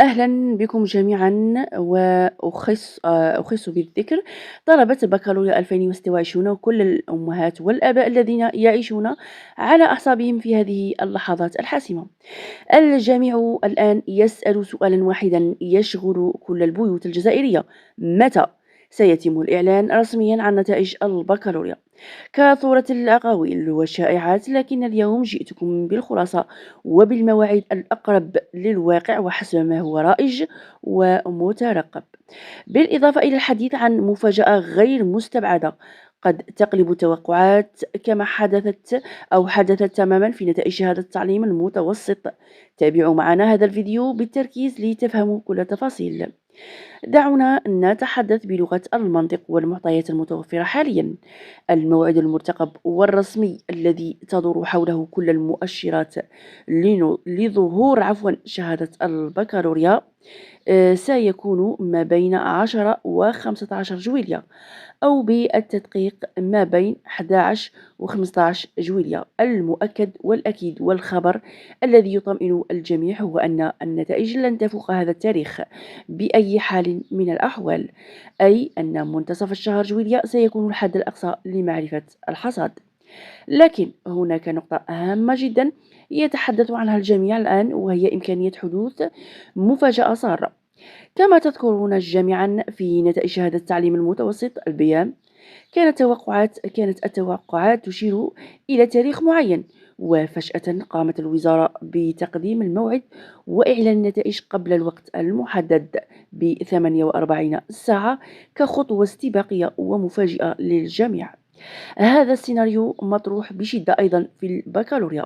أهلا بكم جميعا. أخص بالذكر طلبة بكالوريا 2026 وكل الأمهات والآباء الذين يعيشون على أعصابهم في هذه اللحظات الحاسمة. الجميع الآن يسأل سؤالا واحدا يشغل كل البيوت الجزائرية: متى سيتم الإعلان رسميا عن نتائج البكالوريا؟ كثرت الأقاويل والشائعات، لكن اليوم جئتكم بالخلاصة وبالمواعيد الأقرب للواقع وحسب ما هو رائج ومترقب، بالإضافة إلى الحديث عن مفاجأة غير مستبعدة قد تقلب التوقعات، كما حدثت تماما في نتائج شهادة التعليم المتوسط. تابعوا معنا هذا الفيديو بالتركيز لتفهموا كل التفاصيل. دعونا نتحدث بلغة المنطق والمعطيات المتوفرة حاليا. الموعد المرتقب والرسمي الذي تدور حوله كل المؤشرات لظهور شهادة البكالوريا سيكون ما بين 10 و 15 جويلية، أو بالتدقيق ما بين 11 و 15 جويلية. المؤكد والأكيد والخبر الذي يطمئن الجميع هو أن النتائج لن تفوق هذا التاريخ بأي حال من الأحوال، أي أن منتصف الشهر جويلية سيكون الحد الأقصى لمعرفة الحصاد. لكن هناك نقطة هامة جدا يتحدث عنها الجميع الآن، وهي إمكانية حدوث مفاجأة سارة. كما تذكرون جميعا في نتائج شهادة التعليم المتوسط البيان، كانت التوقعات تشير إلى تاريخ معين، وفجأة قامت الوزارة بتقديم الموعد وإعلان النتائج قبل الوقت المحدد ب48 ساعة، كخطوة استباقية ومفاجئة للجميع. هذا السيناريو مطروح بشدة أيضا في البكالوريا،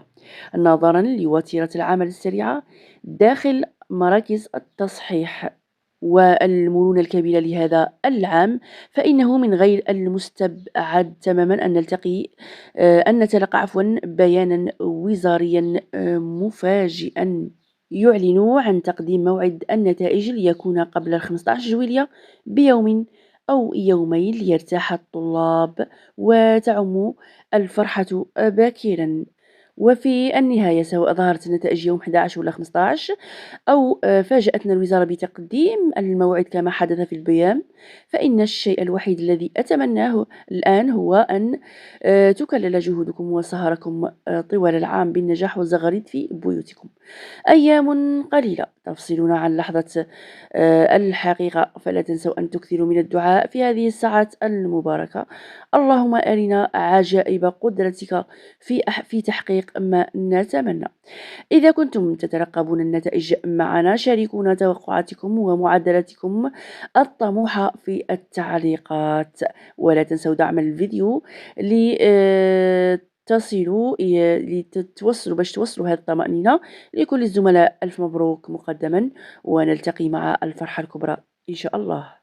نظرا لوتيرة العمل السريعة داخل مراكز التصحيح والمرونة الكبيرة لهذا العام. فإنه من غير المستبعد تماما أن نتلقى بيانا وزاريا مفاجئا يعلن عن تقديم موعد النتائج ليكون قبل 15 جويلية بيوم أو يومين ليرتاح الطلاب وتعم الفرحة باكرا. وفي النهاية، سواء ظهرت النتائج يوم 11 ولا 15، أو فاجأتنا الوزارة بتقديم الموعد كما حدث في البيان، فإن الشيء الوحيد الذي أتمناه الآن هو أن تكلل جهودكم وسهركم طوال العام بالنجاح والزغاريد في بيوتكم. أيام قليلة تفصلنا عن لحظة الحقيقة، فلا تنسوا أن تكثروا من الدعاء في هذه الساعات المباركة. اللهم أرنا عجائب قدرتك في تحقيق ما نتمنى. إذا كنتم تترقبون النتائج معنا، شاركونا توقعاتكم ومعدلاتكم الطموحة في التعليقات، ولا تنسوا دعم الفيديو باش توصلوا هذه الطمأنينة لكل الزملاء. ألف مبروك مقدما، ونلتقي مع الفرحة الكبرى إن شاء الله.